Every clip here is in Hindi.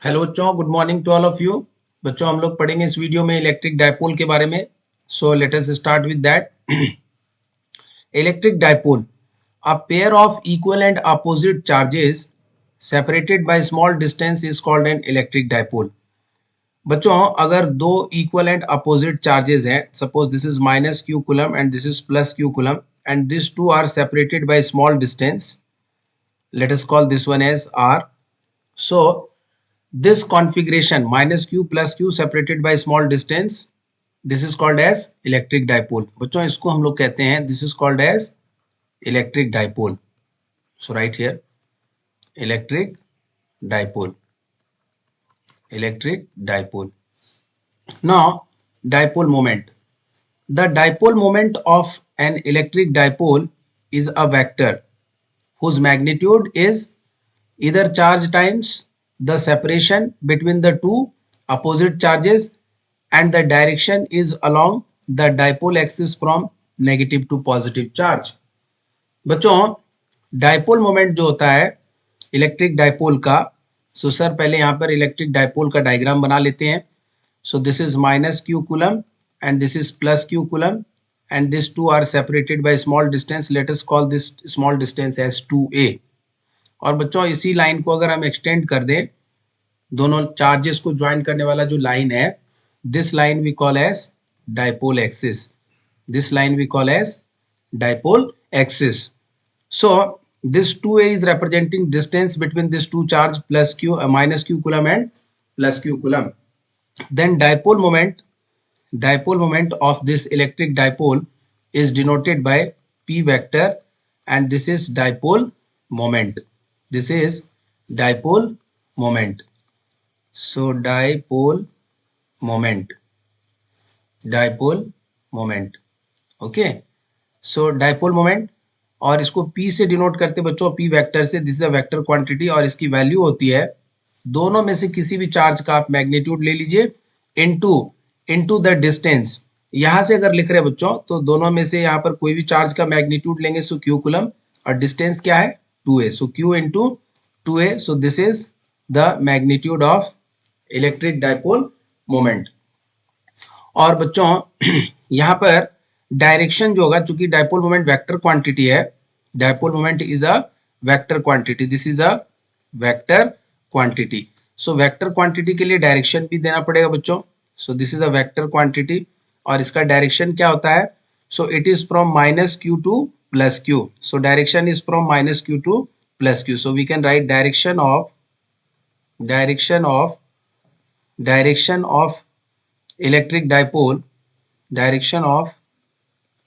हेलो बच्चों, good morning to all of you. बच्चों, हम लोग पढ़ेंगे इस वीडियो में इलेक्ट्रिक डायपोल के बारे में। सो let us start with that. Electric dipole, a pair of equal and opposite charges separated by small distance is called an electric dipole. बच्चों, अगर दो इक्वल एंड अपोजिट चार्जेस हैं, suppose this is minus Q coulomb and this is plus q coulomb, and this two are separated by small distance, let us call this one as r. So this configuration minus q plus q separated by small distance, this is called as electric dipole. बच्चों, इसको हम लोग कहते हैं, this is called as electric dipole. So right here, electric dipole, electric dipole. Now dipole moment. The dipole moment of an electric dipole is a vector whose magnitude is either charge times the separation between the two opposite charges, and the direction is along the dipole axis from negative to positive charge. बच्चों, डायपोल मोमेंट जो होता है इलेक्ट्रिक डायपोल का, सो सर पहले यहाँ पर इलेक्ट्रिक डायपोल का डायग्राम बना लेते हैं. So this is minus Q coulomb and this is plus q coulomb, and this two are separated by small distance. Let us call this small distance as 2a. और बच्चों, इसी लाइन को अगर हम एक्सटेंड कर दें, दोनों चार्जेस को ज्वाइन करने वाला जो लाइन है, this line we call as dipole axis. This line we call as dipole axis. So this 2a is representing distance between these two charge plus q minus q coulomb and plus q coulomb. Then dipole moment of this electric dipole is denoted by p vector, and this is dipole moment. This is dipole moment. So dipole moment, dipole moment. Okay. So dipole moment, और इसको P से डिनोट करते बच्चों, P वेक्टर से. This is a vector quantity और इसकी वैल्यू होती है, दोनों में से किसी भी चार्ज का आप मैग्नीट्यूड ले लीजिए इनटू इनटू द डिस्टेंस. यहां से अगर लिख रहे हैं बच्चों, तो दोनों में से यहां पर कोई भी चार्ज का मैग्नीट्यूड लेंगे, सो क्यू कूलम, और डिस्टेंस क्या है 2a, so q into 2a. So this is the magnitude of electric dipole moment. और बच्चों यहाँ पर डायरेक्शन जो होगा, चूंकि डायपोल मोमेंट वेक्टर क्वांटिटी है, dipole moment is a vector quantity, this is a vector quantity. So vector quantity के लिए डायरेक्शन भी देना पड़ेगा बच्चों. सो this is a vector quantity, और इसका डायरेक्शन क्या होता है, so it is from minus q to plus q. So direction is from minus q to plus q. So we can write direction of electric dipole, direction of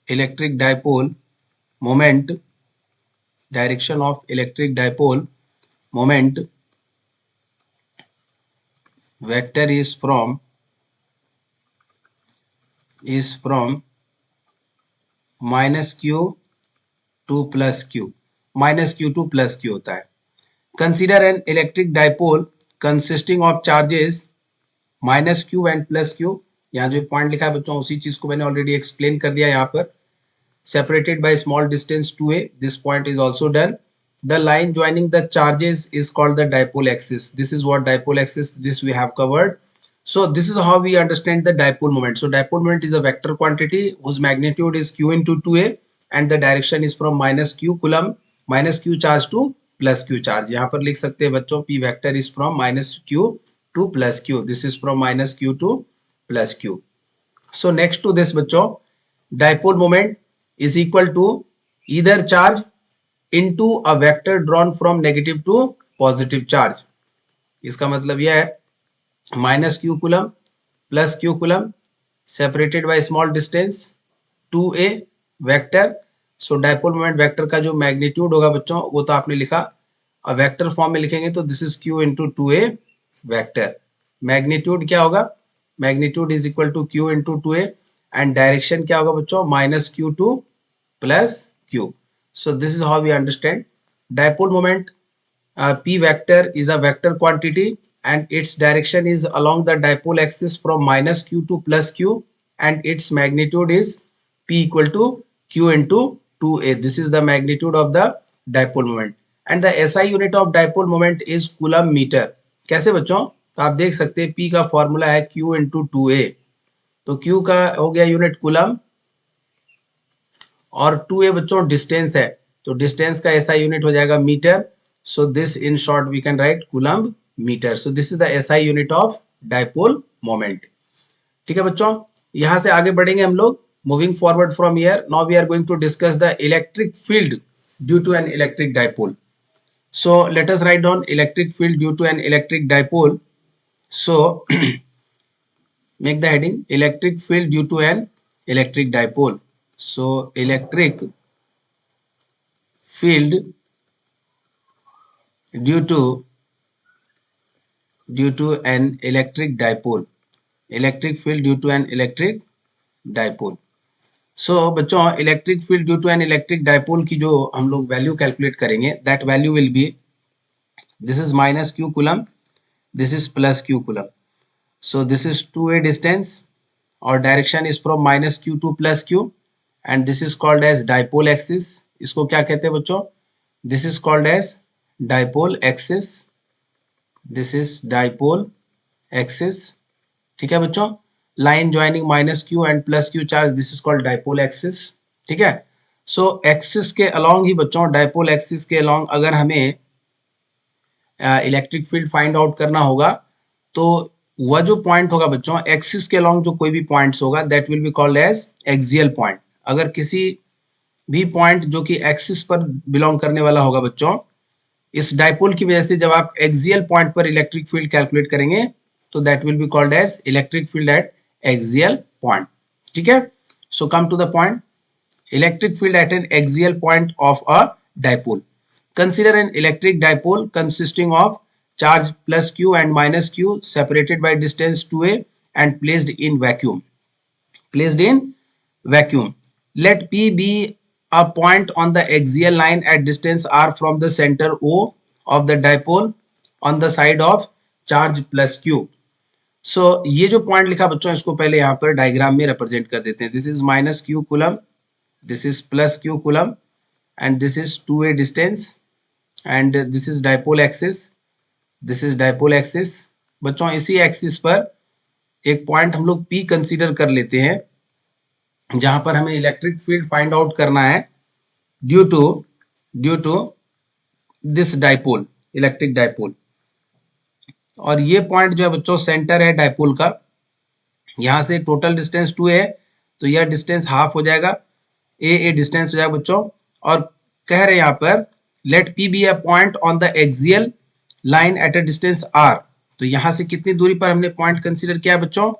electric dipole moment, direction of electric dipole moment vector is from minus q to plus q. minus q to plus q होता है. Consider an electric dipole consisting of charges minus Q and plus Q. यहाँ जो पॉइंट लिखा है बच्चों, उसी चीज को मैंने ऑलरेडी एक्सप्लेन कर दिया यहाँ पर. Separated by small distance 2a, this point is also done. The line joining the charges is called the dipole axis. This is what dipole axis, this we have covered. So this is how we understand the dipole moment. So dipole moment is a vector quantity whose magnitude is q into 2a, and the direction is from minus q coulomb, minus q charge to plus q charge. यहाँ पर लिख सकते हैं बच्चों, p vector is from minus q to plus q. This is from minus q to plus q. So next to this बच्चों, dipole moment is equal to either charge into a vector drawn from negative to positive charge. इसका मतलब यह है minus Q coulomb plus q coulomb separated by small distance 2a vector. So dipole moment vector का जो मैग्नीट्यूड होगा बच्चों, वो तो आपने लिखा, और वेक्टर फॉर्म में लिखेंगे तो this is q into 2a vector. Magnitude क्या होगा, magnitude is equal to q into 2a, and direction क्या होगा बच्चों, minus q to plus q. So this is how we understand dipole moment. p vector is a vector quantity and its direction is along the dipole axis from minus q to plus q, and its magnitude is p equal to q into 2a. This is the magnitude of the dipole moment, and the SI unit of dipole moment is coulomb meter. कैसे बच्चों, तो आप देख सकते हैं P का फॉर्मूला है Q इंटू 2A, तो Q का हो गया यूनिट कूलम और 2A बच्चों डिस्टेंस है, तो डिस्टेंस का ऐसा यूनिट हो जाएगा metre. So this in short we can write coulomb metre. So this is the SI unit of dipole moment. ठीक है बच्चों, यहां से आगे बढ़ेंगे हम लोग। Moving forward from here, now we are going to discuss the electric field due to an electric dipole. So let us write down electric field due to an electric dipole. So make the heading electric field due to an electric dipole. So electric field due to an electric dipole. Electric field due to an electric dipole. So बच्चों electric field due to an electric dipole की जो हम लोग वैल्यू कैलकुलेट करेंगे, that value will be, this is minus q coulomb, this is plus q coulomb. So this is 2a distance, or direction is from minus q to plus q, and this is called as dipole axis. इसको क्या कहते हैं बच्चों? This is called as dipole axis. This is dipole axis. ठीक है बच्चों, line joining minus Q and plus Q charge, this is called dipole axis. ठीक है, सो एक्सिस के अलोंग ही बच्चों, डाइपोल एक्सिस के अलोंग अगर हमें इलेक्ट्रिक फील्ड फाइंड आउट करना होगा, तो वह जो पॉइंट होगा बच्चों एक्सिस के अलोंग जो कोई भी पॉइंट्स होगा, that will be called as axial point. अगर किसी भी पॉइंट जो कि एक्सिस पर बिलोंग करने वाला होगा बच्चों, इस डाइपोल की वजह से जब आप एक्सियल पॉइंट पर इलेक्ट्रिक फील्ड कैलकुलेट करेंगे, तो that will be called as electric field at axial point. ठीक है, so come to the point, electric field at an axial point of a dipole. Consider an electric dipole consisting of charge plus q and minus q separated by distance 2a and placed in vacuum. Placed in vacuum. Let P be a point on the axial line at distance r from the center O of the dipole on the side of charge plus q. So ये जो पॉइंट लिखा बच्चों, इसको पहले यहाँ पर डायग्राम में रिप्रेजेंट कर देते हैं। This is minus Q coulomb, this is plus q coulomb, and this is 2a distance, and this is dipole axis, this is dipole axis. बच्चों इसी एक्सिस पर एक पॉइंट हम लोग P कंसीडर कर लेते हैं, जहां पर हमें इलेक्ट्रिक फील्ड फाइंड आउट करना है due to this dipole, electric dipole. और ये पॉइंट जो है बच्चों सेंटर है डाइपोल का, यहां से टोटल डिस्टेंस 2 है, तो यह डिस्टेंस हाफ हो जाएगा, ए डिस्टेंस हो जाएगा बच्चों। और कह रहे हैं यहाँ पर let P be a point on the axial line at a distance r। तो यहां से कितनी दूरी पर हमने पॉइंट कंसीडर किया है बच्चों?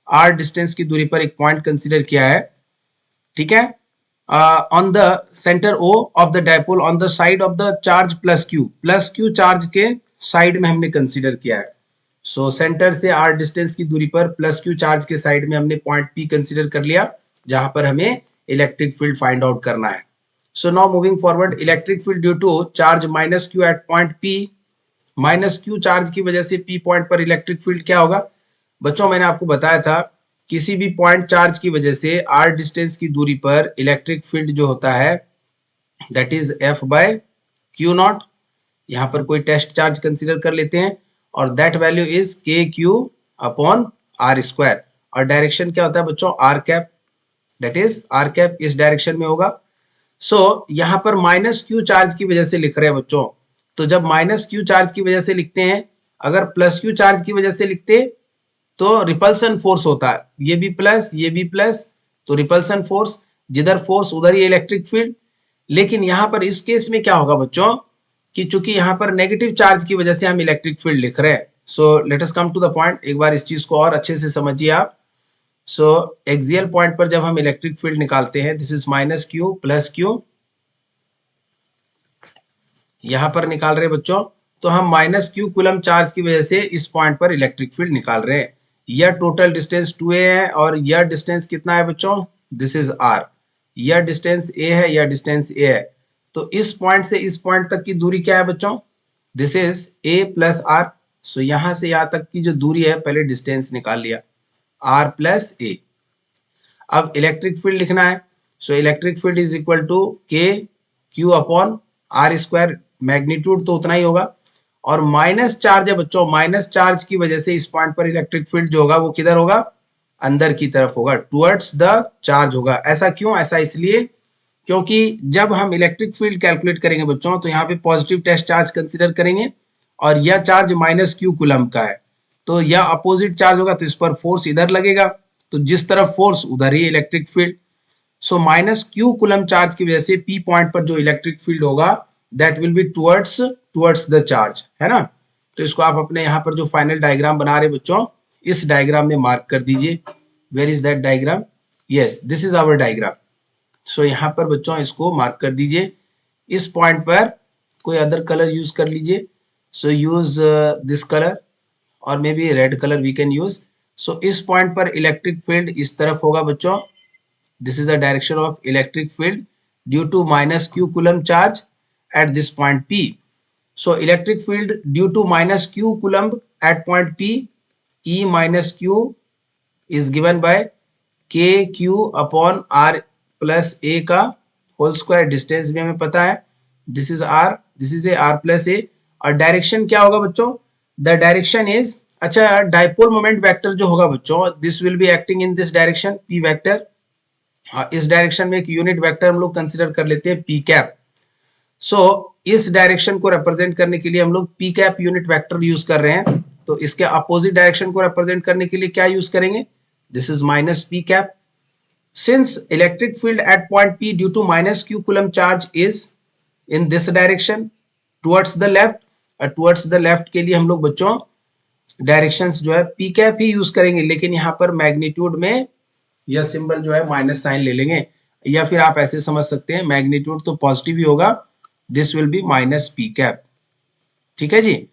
r डिस्टेंस की दूरी पर एक पॉइंट कंसीडर किया है। ठीक है, on the centre O of the dipole on the side of the charge plus Q charge के साइड में हमने कंसीडर किया है। सो सेंटर से r डिस्टेंस की दूरी पर प्लस क्यू चार्ज के साइड में हमने पॉइंट P कंसीडर कर लिया, जहां पर हमें इलेक्ट्रिक फील्ड फाइंड आउट करना है। So now moving forward, electric field due to charge minus q at point P, minus q charge की वजह से P पॉइंट पर इलेक्ट्रिक फील्ड क्या होगा बच्चों? मैंने आपको बताया था, किसी भी पॉइंट चार्ज की वजह से r डिस्टेंस की दूरी पर इलेक्ट्रिक फील्ड जो होता है that is F by q naught. यहाँ पर कोई टेस्ट चार्ज कंसीडर कर लेते हैं, और दैट वैल्यू इज के क्यू अपॉन आर स्क्वायर। और डायरेक्शन क्या होता है बच्चों? R cap, that is r cap इस डायरेक्शन में होगा। सो यहाँ पर माइनस क्यू चार्ज की वजह से लिख रहे हैं बच्चों, तो जब माइनस क्यू चार्ज की वजह से लिखते हैं, अगर प्लस क्यू चार्ज की वजह से लिखते तो रिपल्सन फोर्स होता है, ये भी प्लस, तो रिपल्सन फोर्स, जिधर फोर्स उधर ही इलेक्ट्रिक फील्ड। लेकिन यहाँ पर इस केस में क्या होगा बच्चों कि चूंकि यहाँ पर नेगेटिव चार्ज की वजह से हम इलेक्ट्रिक फील्ड लिख रहे हैं। So let us come to the point, एक बार इस चीज को और अच्छे से समझिए आप। सो एक्सियल पॉइंट पर जब हम इलेक्ट्रिक फील्ड निकालते हैं, this is minus Q plus Q, यहां पर निकाल रहे हैं बच्चों, तो हम माइनस क्यू कूलम चार्ज की वजह से इस पॉइंट पर इलेक्ट्रिक फील्ड निकाल रहे हैं। यह टोटल डिस्टेंस 2a है, और यह डिस्टेंस कितना है बच्चों? This is r। यह डिस्टेंस a है, यह डिस्टेंस a है, तो इस पॉइंट से इस पॉइंट तक की दूरी क्या है बच्चों? This is a plus r। सो यहां से यहां तक की जो दूरी है, पहले डिस्टेंस निकाल लिया, r प्लस a। अब इलेक्ट्रिक फील्ड लिखना है, so electric field is equal to K Q upon are square, magnitude तो उतना ही होगा, और माइनस चार्ज है बच्चों, माइनस चार्ज की वजह से इस पॉइंट पर इलेक्ट्रिक फील्ड जो होगा वो किधर होगा, अंदर की तरफ होगा, टुवर्ड्स द चार्ज होगा। ऐसा क्यों, ऐसा इसलिए क्योंकि जब हम इलेक्ट्रिक फील्ड कैलकुलेट करेंगे बच्चों तो यहाँ पे पॉजिटिव टेस्ट चार्ज कंसीडर करेंगे और यह चार्ज माइनस क्यू कूलम का है, तो यह अपोजिट चार्ज होगा तो इस पर फोर्स इधर लगेगा, तो जिस तरफ फोर्स उधर ही electric field. So minus Q coulomb charge की वजह से पी पॉइंट पर जो इलेक्ट्रिक फील्ड होगा that will be towards the charge, है ना। तो इसको आप अपने यहाँ पर जो फाइनल डायग्राम बना रहे बच्चों, इस डायग्राम में मार्क कर दीजिए। Where is that diagram, yes this is our diagram. So यहाँ पर बच्चों इसको मार्क कर दीजिए। इस पॉइंट पर कोई अदर कलर यूज कर लीजिए, सो यूज दिस कलर और maybe red colour we can use. So इस पॉइंट पर इलेक्ट्रिक फील्ड इस तरफ होगा बच्चों, this is the direction of electric field due to minus q coulomb charge at this point P. So electric field due to minus q coulomb at point P, E minus q is given by k q upon r plus a का होल स्क्वायर, डिस्टेंस भी हमें पता है, this is r, this is a, r plus a। और डायरेक्शन क्या होगा बच्चों, द डायरेक्शन इज, अच्छा डाइपोल मोमेंट वेक्टर जो होगा बच्चों, this will be acting in this direction p vector. इस डायरेक्शन में एक यूनिट वेक्टर हम लोग कंसीडर कर लेते हैं पी कैप। सो इस डायरेक्शन को रिप्रेजेंट करने के लिए हम लोग P cap unit vector use कर रहे हैं, तो इसके अपोजिट डायरेक्शन को रिप्रेजेंट करने के लिए क्या यूज करेंगे, this is minus p cap. Since electric field at point p due to minus Q coulomb charge is in this direction towards the left, और टुवर्ड्स द लेफ्ट के लिए हम लोग बच्चों डायरेक्शंस जो है पी कैप ही यूज करेंगे, लेकिन यहाँ पर मैग्नीट्यूड में यह सिंबल जो है माइनस साइन ले लेंगे, या फिर आप ऐसे समझ सकते हैं मैग्नीट्यूड तो पॉजिटिव ही होगा, this will B minus p cap, ठीक है जी।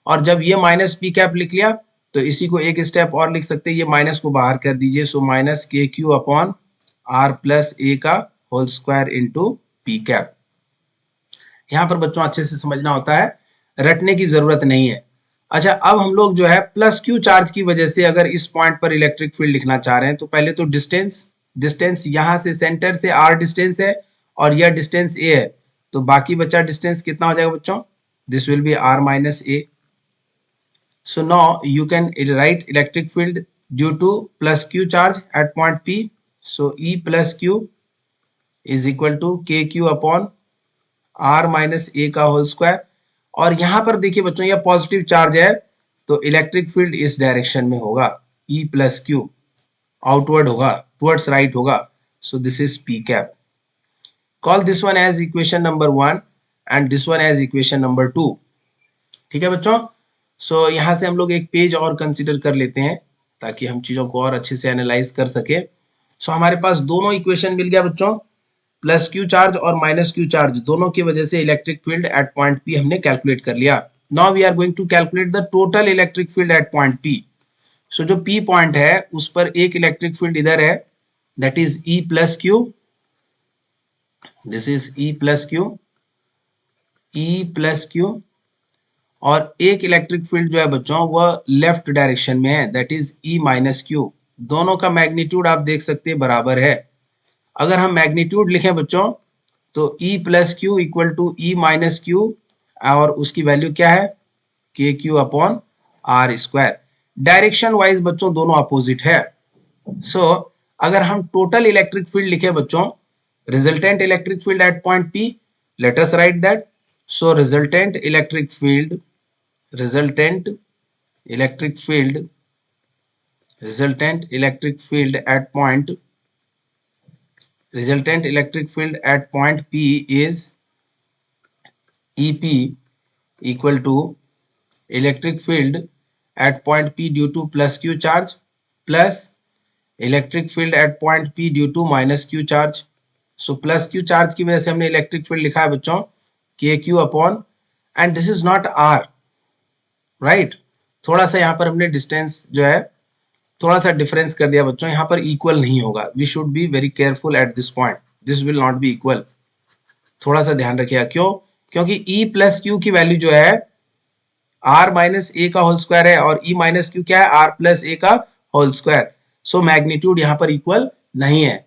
और जब ये माइनस पी कैप लिख लिया तो इसी को एक स्टेप और लिख सकते हैं, ये माइनस को बाहर कर दीजिए, so minus k Q upon are plus ए का whole square into P cap. यहाँ पर बच्चों अच्छे से समझना होता है, रटने की जरूरत नहीं है। अच्छा अब हम लोग जो है प्लस क्यू चार्ज की वजह से अगर इस पॉइंट पर इलेक्ट्रिक फील्ड लिखना चाह रहे हैं तो पहले तो डिस्टेंस यहाँ से सेंटर से r डिस्टेंस है और यह डिस्टेंस a है, तो बाकी बचा डिस्टेंस कितना हो जाएगा बच्चों, this will be r minus a। So now you can write electric field due to plus Q charge at point p, so e plus Q is equal to K Q upon r minus a का होल स्क्वायर। और यहां पर देखिए बच्चों यह पॉजिटिव चार्ज है तो इलेक्ट्रिक फील्ड इस डायरेक्शन में होगा, E प्लस क्यू आउटवर्ड होगा, टुवर्ड्स राइट होगा, so this is P cap. Call this one as equation number 1 and this one as equation number 2, ठीक है बच्चों। सो यहाँ से हम लोग एक पेज और कंसिडर कर लेते हैं ताकि हम चीजों को और अच्छे से एनालाइज कर सके। सो हमारे पास दोनों इक्वेशन मिल गया बच्चों, प्लस क्यू चार्ज और माइनस क्यू चार्ज दोनों की वजह से electric field at point P हमने कैलकुलेट कर लिया। Now we are going to calculate the total electric field at point P. So जो पी पॉइंट है उस पर एक इलेक्ट्रिक फील्ड इधर है, that is E plus Q, this is E plus Q, E plus Q, और एक इलेक्ट्रिक फील्ड जो है बच्चों वह लेफ्ट डायरेक्शन में है, that is E minus Q. दोनों का मैग्नीट्यूड आप देख सकते हैं बराबर है। अगर हम मैग्नीट्यूड लिखें बच्चों तो E plus q equal to E minus q, और उसकी वैल्यू क्या है, k Q upon are square. Direction wise बच्चों दोनों अपोजिट है। सो अगर हम टोटल इलेक्ट्रिक फील्ड लिखे बच्चों, resultant electric field at point P, let us right that. So resultant electric field at point P is EP equal to electric field at point P due to plus Q charge plus electric field at point P due to minus Q charge. So plus Q charge की वजह से हमने इलेक्ट्रिक फील्ड लिखा है बच्चों KQ upon, and this is not R, right. थोड़ा सा यहाँ पर हमने डिस्टेंस जो है थोड़ा सा डिफरेंस कर दिया बच्चों, यहाँ पर इक्वल नहीं होगा, we should be very careful at this point, this will not be equal, थोड़ा सा ध्यान रखिएगा। क्यों, क्योंकि E प्लस क्यू की वैल्यू जो है R माइनस ए का होल स्क्वायर है और E माइनस क्यू क्या है, R प्लस ए का होल स्क्वायर। सो मैग्नीट्यूड यहाँ पर इक्वल नहीं है,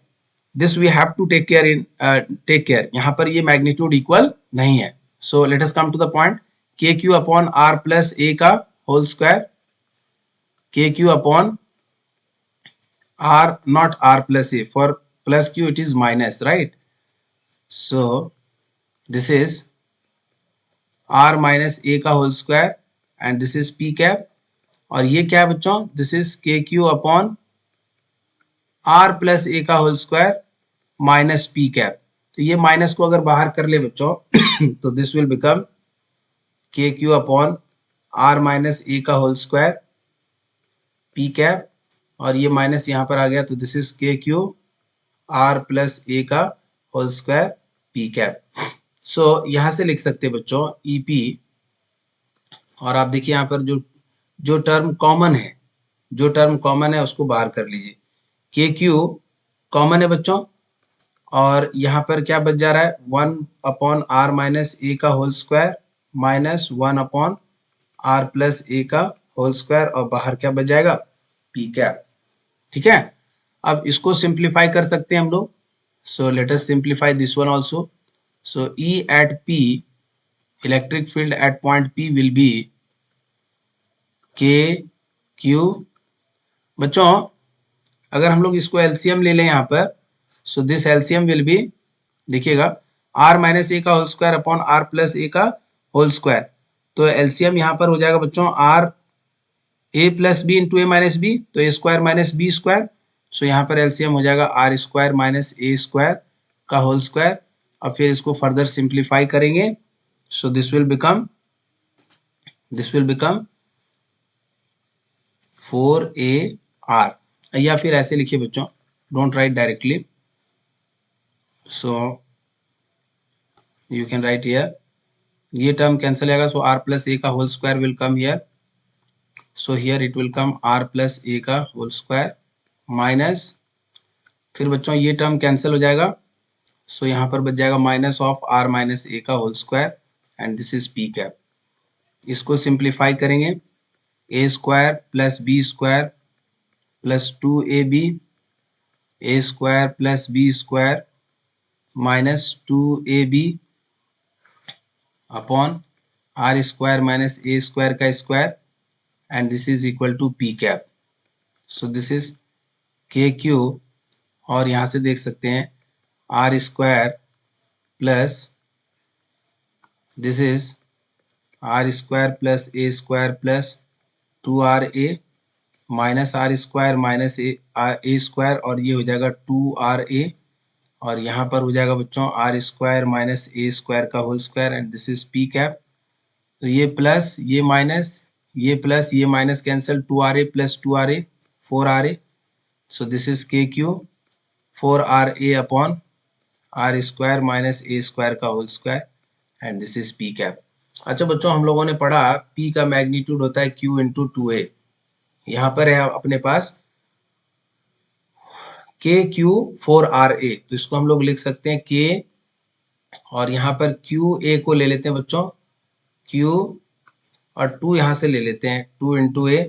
this we have to take care, यहाँ पर ये मैग्नीट्यूड इक्वल नहीं है। So let us come to the point, k Q upon are plus ए का whole square, k Q upon r, not r plus a, for plus q it is minus, right? So this is r minus a का whole square and this is p cap, और ये क्या है बच्चों, दिस इज के क्यू अपॉन आर प्लस ए का whole square minus p cap. तो ये माइनस को अगर बाहर कर ले बच्चों तो दिस विल बिकम के Q upon are minus A का होल स्क्वायर p कैप, और ये माइनस यहाँ पर आ गया तो दिस इज के क्यू आर प्लस ए का होल स्क्वायर पी कैप। सो यहाँ से लिख सकते हैं बच्चों ई पी, और आप देखिए यहाँ पर जो टर्म कॉमन है उसको बाहर कर लीजिए। के क्यू कॉमन है बच्चों, और यहाँ पर क्या बच जा रहा है, 1 अपॉन आर माइनस ए का whole square minus 1 upon are plus ए का होल स्क्वायर, और बाहर क्या बच जाएगा, पी कैप। ठीक है, अब इसको सिंप्लीफाई कर सकते हैं हम लोग। सो let us simplify this one also. So E at P, electric field at point P will B के क्यू। बच्चों अगर हम लोग इसको एलसीएम ले लें यहाँ पर, so this LCM will be, देखिएगा आर माइनस ए का whole square upon are plus ए का होल स्क्वायर। तो एलसीएम यहाँ पर हो जाएगा बच्चों r a plus b into a minus b, तो a square minus b square. So यहाँ पर एलसीएम हो जाएगा आर स्क्वायर माइनस ए स्क्वायर का होल स्क्वायर, और फिर इसको फर्दर सिंप्लीफाई करेंगे। So this will become 4AR, या फिर ऐसे लिखिए बच्चों, don't write directly, so you can write here, ये टर्म कैंसिल आएगा, सो आर प्लस ए का whole square will come here, so here it will come R plus ए का होल स्क्वायर माइनस, फिर बच्चों ये टर्म कैंसिल हो जाएगा, सो यहाँ पर बच जाएगा minus of R minus A का whole square and this is P cap. इसको सिंप्लीफाई करेंगे, A square plus B square plus 2ab, A square plus B square minus 2ab upon are square minus A square का square and this is equal to P cap. So this is के क्यू, और यहाँ से देख सकते हैं R square plus this is R square plus A square plus 2RA minus r square minus A square, और ये हो जाएगा 2RA, और यहाँ पर हो जाएगा बच्चों आर स्क्वायर माइनस ए स्क्वायर का whole square and this is P cap. तो ये प्लस ये माइनस ये प्लस ये minus cancel, 2RA plus 2RA 4RA, so this is के Q 4RA upon are square minus A square का whole square and this is P cap. अच्छा बच्चों हम लोगों ने पढ़ा P का मैग्नीट्यूड होता है Q इंटू 2A। यहाँ पर है अपने पास KQ4RA, तो इसको हम लोग लिख सकते हैं K, और यहाँ पर QA को ले लेते हैं बच्चों Q, और 2 यहाँ से ले लेते हैं 2 इंटू A।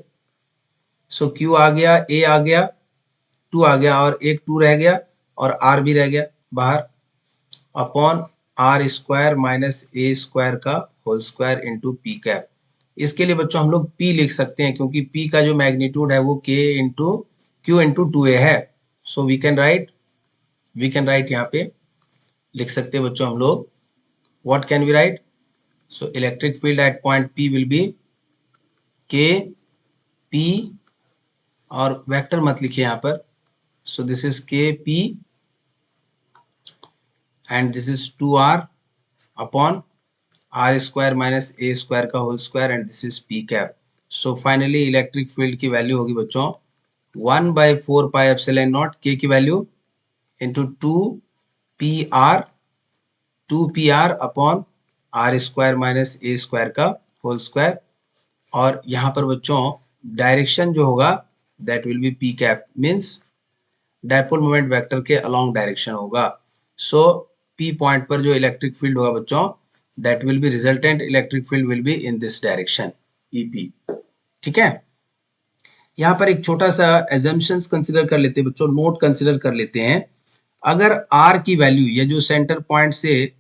सो Q आ गया, A आ गया, 2 आ गया, और एक 2 रह गया, और R भी रह गया बाहर, upon are square minus A square का whole square into P cap. इसके लिए बच्चों हम लोग P लिख सकते हैं, क्योंकि P का जो मैग्नीट्यूड है वो K into Q into 2A है। सो वी कैन राइट यहाँ पे लिख सकते हैं बच्चों हम लोग, what can we write, so electric field at point P will be K P, और वेक्टर मत लिखिए यहाँ पर, so this is k p and this is 2R upon R square minus A square का whole square and this is P cap. So finally electric field की वैल्यू होगी बच्चों 1 by 4 pi epsilon naught K की value into 2PR upon R square minus A square का whole square, और यहाँ पर बच्चों डायरेक्शन जो होगा that will be P cap, means dipole moment vector के अलोंग डायरेक्शन होगा। सो P पॉइंट पर जो इलेक्ट्रिक फील्ड होगा बच्चों that will B resultant electric field will be in this direction EP। ठीक है, यहाँ पर एक छोटा सा एजम्पशंस कंसीडर कर लेते हैं बच्चों, नोट कंसीडर कर लेते हैं। अगर R की वैल्यू, ये जो सेंटर पॉइंट से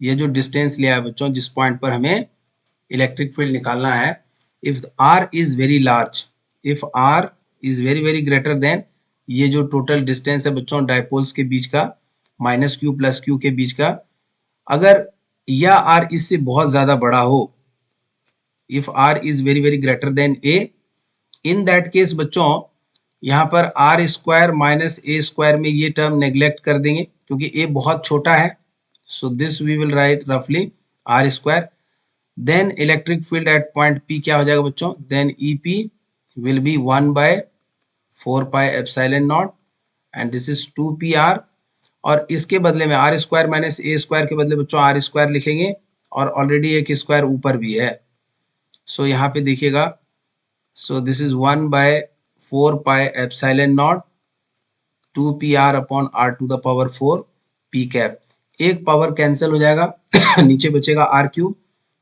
ये जो डिस्टेंस लिया है बच्चों, जिस पॉइंट पर हमें इलेक्ट्रिक फील्ड निकालना है, if r is very large, if r is very very greater than ये जो टोटल डिस्टेंस है बच्चों डायपोल्स के बीच का, माइनस क्यू प्लस क्यू के बीच का, अगर या आर इससे बहुत ज्यादा बड़ा हो, if r is very very greater than a, in that case बच्चों यहाँ पर आर स्क्वायर माइनस ए स्क्वायर में ये टर्म नेग्लेक्ट कर देंगे क्योंकि ए बहुत छोटा है, so this we will write रफली R square, then electric field at point P क्या हो जाएगा बच्चों, then E P will be 1/4 pi epsilon naught and this is 2 P R, और इसके बदले में आर स्क्वायर माइनस ए स्क्वायर के बदले बच्चों आर स्क्वायर लिखेंगे और ऑलरेडी एक स्क्वायर ऊपर भी है, सो यहाँ पे देखिएगा, so this is 1/4 pi epsilon naught 2 P r upon r to the power 4 p cap, एक पावर कैंसिल हो जाएगा नीचे बचेगा r cube,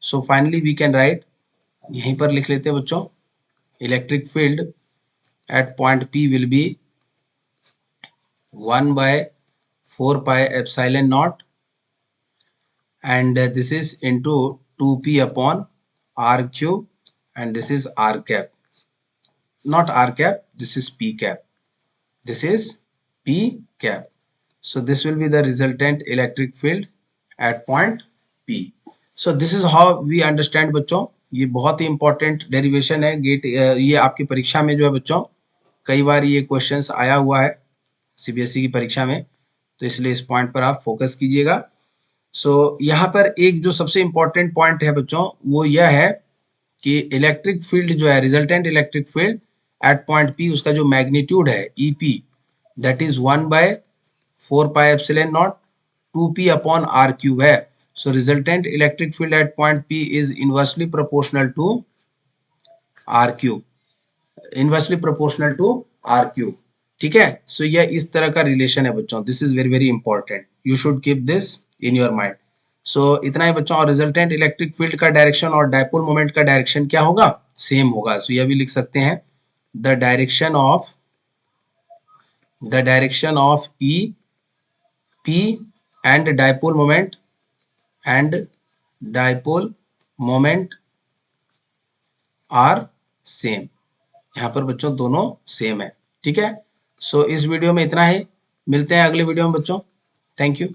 so finally we can write, यहीं पर लिख लेते हैं बच्चों, electric field at point p will be 1/4 pi epsilon naught and this is into 2p upon r cube and this is r cap, not r cap, this is p cap, this is p cap, so this will be the resultant electric field at point p, so this is how we understand बच्चों, ये बहुत ही इंपॉर्टेंट डेरिवेशन है गेट, ये आपकी परीक्षा में जो है बच्चों कई बार ये क्वेश्चंस आया हुआ है सीबीएसई की परीक्षा में, तो इसलिए इस पॉइंट पर आप फोकस कीजिएगा। सो यहाँ पर एक जो सबसे इंपॉर्टेंट पॉइंट है बच्चों वो यह है कि इलेक्ट्रिक फील्ड जो है resultant electric field at point P, उसका जो मैग्नीट्यूड है E P that is 1/4 pi epsilon naught 2p upon R cube है, so resultant electric field at point P is inversely proportional to R cube, inversely proportional to R cube, ठीक है। सो यह इस तरह का रिलेशन है बच्चों, this is very very important, you should keep this in your mind. So इतना ही बच्चों, और रिजल्टेंट इलेक्ट्रिक फील्ड का डायरेक्शन और डायपोल मोमेंट का डायरेक्शन क्या होगा, सेम होगा, सो यह भी लिख सकते हैं the direction of E p and dipole moment are same, यहाँ पर बच्चों दोनों सेम है, ठीक है। सो इस वीडियो में इतना ही, मिलते हैं अगले वीडियो में बच्चों, थैंक यू।